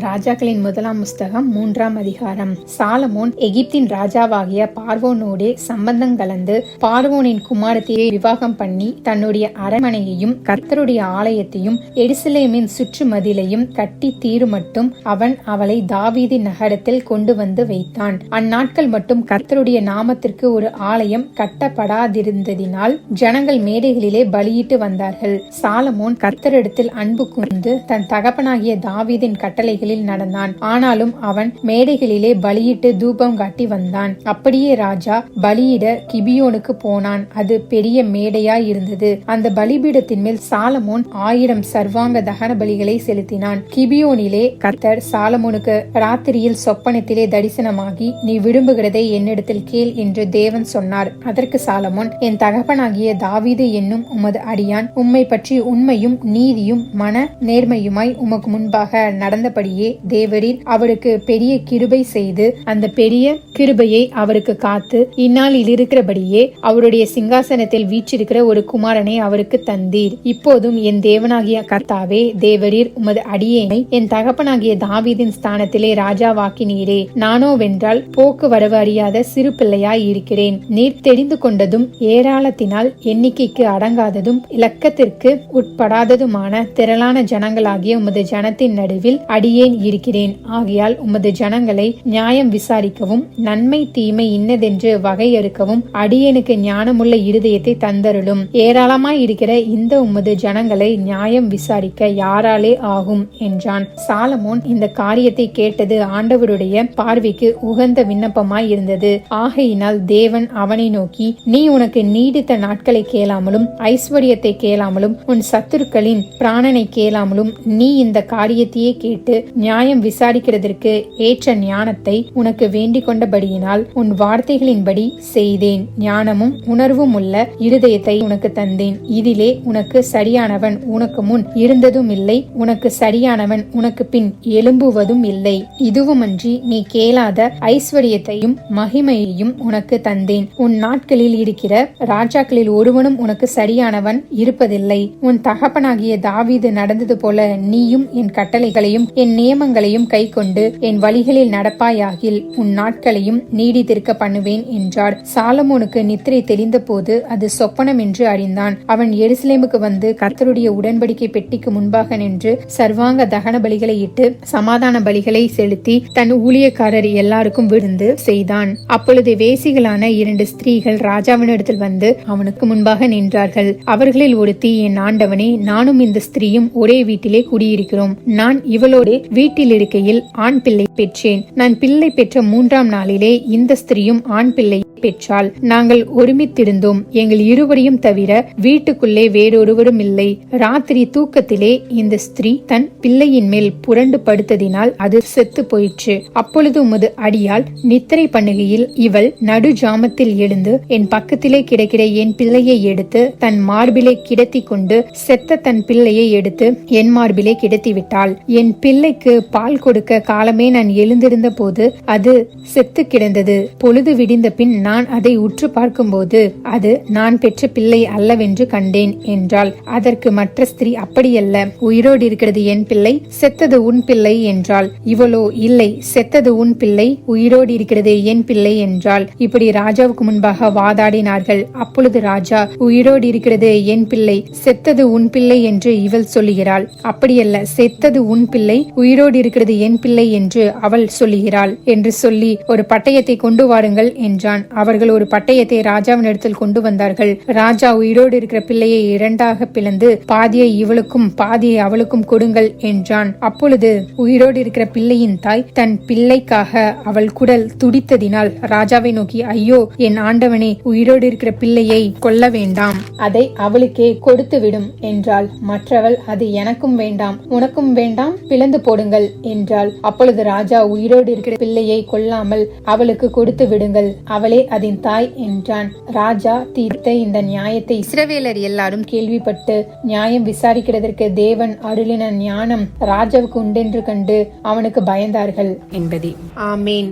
ராஜாக்களின் முதலாம் புஸ்தகம் 3ஆம் அதிகாரம். சாலமோன் எகிப்தின் ராஜாவாகிய பார்வோனோடு சம்பந்தம் கலந்து பார்வோனின் குமாரத்தியை விவாகம் பண்ணி தன்னுடைய அரண்மனையையும் கர்த்தருடைய ஆலயத்தையும் எருசலேமின் சுற்று மதிலையும் கட்டி தீருமட்டும் அவன் அவளை தாவீதின் நகரத்தில் கொண்டு வந்து வைத்தான். அந்நாட்கள் மட்டும் கர்த்தருடைய நாமத்திற்கு ஒரு ஆலயம் கட்டப்படாதிருந்ததினால் ஜனங்கள் மேடைகளிலே பலியிட்டு வந்தார்கள். சாலமோன் கர்த்தரிடத்தில் அன்பு கூர்ந்து தன் தகப்பனாகிய தாவீதின் கட்டளைகளில் நடந்தான். ஆனாலும் அவன் மேடைகளிலே பலியிட்டு தூபம் காட்டி வந்தான். அப்படியே ராஜா பலியிட கிபியோனுக்கு போனான். அது பெரிய மேடையாய் இருந்தது. அந்த பலிபீடத்தின் மேல் சாலமோன் 1000 சர்வாங்க தகன பலிகளை செலுத்தினான். கிபியோனிலே கர்த்தர் சாலமோனுக்கு ராத்திரியில் சொப்பனத்திலே தரிசனமாகி, நீ விரும்புகிறதை என்னிடத்தில் கேள் என்று தேவன் சொன்னார். அதற்கு சாலமோன், என் தகப்பனாகிய தாவீது என்னும் உமது அடியான் உம்மை பற்றி உண்மையும் நீதியும் மன நேர்மையுமாய் உமக்கு முன்பாக நடந்தபடியே தேவரீர் அவருக்கு பெரிய கிருபை செய்து அந்த பெரிய கிருபையை அவருக்கு காத்து இந்நாளில் இருக்கிறபடியே அவருடைய சிங்காசனத்தில் வீற்றிருக்கிற ஒரு குமாரனை அவருக்கு தந்தீர். இப்போதும் என் தேவனாகிய கர்த்தாவே, தேவரீர் உமது அடியேனை என் தகப்பனாகிய தாவீதின் ஸ்தானத்திலே ராஜாவாக்கினீரே. நானோ வென்றால் போக்கு வரவு அறியாத சிறு பிள்ளையாய் இருக்கிறேன். நீர் தெரிந்து கொண்டதும் ஏராளத்தினால் எண்ணிக்கைக்கு அடங்காததும் இலக்கத்திற்கு உட்படாததுமான திரளான ஜனங்களாகிய உமது ஜனத்தின் நடுவில் அடியேன் இருக்கிறேன். ஆகையால் உமது ஜனங்களை நியாயம் விசாரிக்கவும் நன்மை தீமை இன்னதென்று வகையறுக்கவும் அடியேனுக்கு ஞானமுள்ள இருதயத்தை தந்தருளும். ஏராளமாய் இருக்கிற இந்த உமது ஜனங்களை நியாயம் விசாரிக்க யாராலே ஆகும் என்றான். சாலமோன் இந்த காரியத்தை கேட்டது ஆண்டவருடைய பார்வைக்கு உகந்த விண்ணப்பமாய் இருந்தது. ஆகையினால் தேவன் அவனை நோக்கி, நீ உனக்கு நீடித்த நாட்களை கேளாமலும் ஐஸ்வர்யத்தை கேளாமலும் உன் சத்துருக்களின் பிராணனை கேளாமலும் நீ இந்த காரியத்தையே கேட்டு நியாயம் விசாரிக்கிறதற்கு ஏற்ற ஞானத்தை உனக்கு வேண்டிக் கொண்டபடியினால் உன் வார்த்தைகளின்படி செய்தேன். ஞானமும் உணர்வும் உள்ள இருதயத்தை உனக்கு தந்தேன். இதிலே உனக்கு சரியானவன் உனக்கு முன் இருந்ததும் இல்லை, உனக்கு சரியானவன் உனக்கு பின் எழும்புவதும் இல்லை. இதுவுமன்றி நீ கேளாத ஐஸ்வர்யத்தையும் மகிமையையும் உனக்கு தந்தேன். உன் நாட்களில் இருக்கிற ராஜாக்களில் ஒருவனும் உனக்கு சரியானவன் இருப்பதில்லை. உன் தகப்பனாகிய தாவீது நடந்தது போல நீயும் என் கட்டளைகளையும் என் நியமங்களையும் கை கொண்டு என் வழிகளில் நடப்பாயாகில் உன் நாட்களையும் நீடித்திருக்க பண்ணுவேன் என்றார். சாலமோனுக்கு நித்திரை தெளிந்த போது அது சொப்பனம் என்று அறிந்தான். அவன் எருசலேமுக்கு வந்து கர்த்தருடைய உடன்படிக்கை பெட்டிக்கு முன்பாக நின்று சர்வாங்க தகன பலிகளை இட்டு சமாதான பலிகளை செலுத்தி தன் ஊழியக்காரர் எல்லாருக்கும் விருந்து செய்தான். அப்பொழுது வேசிகளான 2 ஸ்திரீகள் ராஜாவினிடத்தில் வந்து அவனுக்கு முன்பாக நின்றார்கள். அவர்களில் ஒருத்தி, என் ஆண்டவனே, நானும் இந்த ஸ்திரீயும் ஒரே வீட்டிலே குடியிருக்கிறோம். நான் இவளோடு வீட்டில் இருக்கையில் ஆண் பிள்ளை பெற்றேன். நான் பிள்ளை பெற்ற 3ஆம் நாளிலே இந்த ஸ்திரீயும் ஆண் பிள்ளை பெற்றால் நாங்கள் ஒருமித்திருந்தோம். எங்கள் இருவரையும் தவிர வீட்டுக்குள்ளே வேறொருவரும் இல்லை. ராத்திரி தூக்கத்திலே இந்த ஸ்திரீ தன் பிள்ளையின் மேல் புரண்டு படுத்ததினால் அது செத்து போயிற்று. அப்பொழுது உமது அடியால் நித்திரை பண்ணுகையில் இவள் நடு ஜாமத்தில் எழுந்து என் பக்கத்திலே கிடக்கிற என் பிள்ளையை எடுத்து தன் மார்பிலே கிடத்தி கொண்டு செத்த தன் பிள்ளையை எடுத்து என் மார்பிலே கிடத்தி விட்டாள். என் பிள்ளைக்கு பால் கொடுக்க காலமே நான் எழுந்திருந்த போது அது செத்து கிடந்தது. பொழுது விடிந்த பின் நான் அதை உற்று பார்க்கும்போது அது நான் பெற்ற பிள்ளை அல்லவென்று கண்டேன் என்றாள். அதற்கு மற்ற ஸ்திரீ, அப்படியல்ல, உயிரோடு இருக்கிறது என் பிள்ளை, செத்தது உன் பிள்ளை என்றாள். இவளோ, இல்லை, செத்தது உன் பிள்ளை, உயிரோடு இருக்கிறது என் பிள்ளை என்றாள். இப்படி ராஜாவுக்கு முன்பாக வாதாடினார்கள். அப்பொழுது ராஜா, உயிரோடு இருக்கிறது என் பிள்ளை, செத்தது உன் பிள்ளை என்று இவள் சொல்லுகிறாள். அப்படியல்ல, செத்தது உன் பிள்ளை, உயிரோடு இருக்கிறது என் பிள்ளை என்று அவள் சொல்லுகிறாள் என்று சொல்லி ஒரு பட்டயத்தை கொண்டு வாருங்கள் என்றான். அவர்கள் ஒரு பட்டயத்தை ராஜாவின் இடத்தில் கொண்டு வந்தார்கள். ராஜா, உயிரோடு இருக்கிற பிள்ளையை 2ஆக பிளந்து பாதியை இவளுக்கும் பாதியை அவளுக்கும் கொடுங்கள் என்றான். அப்பொழுது உயிரோடு இருக்கிற பிள்ளையின் தாய் தன் பிள்ளைக்காக அவள் குடல் துடித்ததினால் ராஜாவை நோக்கி, ஐயோ என் ஆண்டவனே, உயிரோடு இருக்கிற பிள்ளையை கொல்ல வேண்டாம், அதை அவளுக்கே கொடுத்து விடும் என்றாள். மற்றவள், அது எனக்கும் வேண்டாம் உனக்கும் வேண்டாம், பிளந்து போடுங்கள் என்றாள். அப்பொழுது ராஜா, உயிரோடு இருக்கிற பிள்ளையை கொல்லாமல் அவளுக்கு கொடுத்து விடுங்கள், அவளே அதன் தாய் என்றான். ராஜா தீர்த்த இந்த நியாயத்தை இஸ்ரவேலர் எல்லாரும் கேள்விப்பட்டு நியாயம் விசாரிக்கிறதற்கு தேவன் அருளின ஞானம் ராஜாவுக்கு உண்டென்று கண்டு அவனுக்கு பயந்தார்கள் என்பதே. ஆமேன்.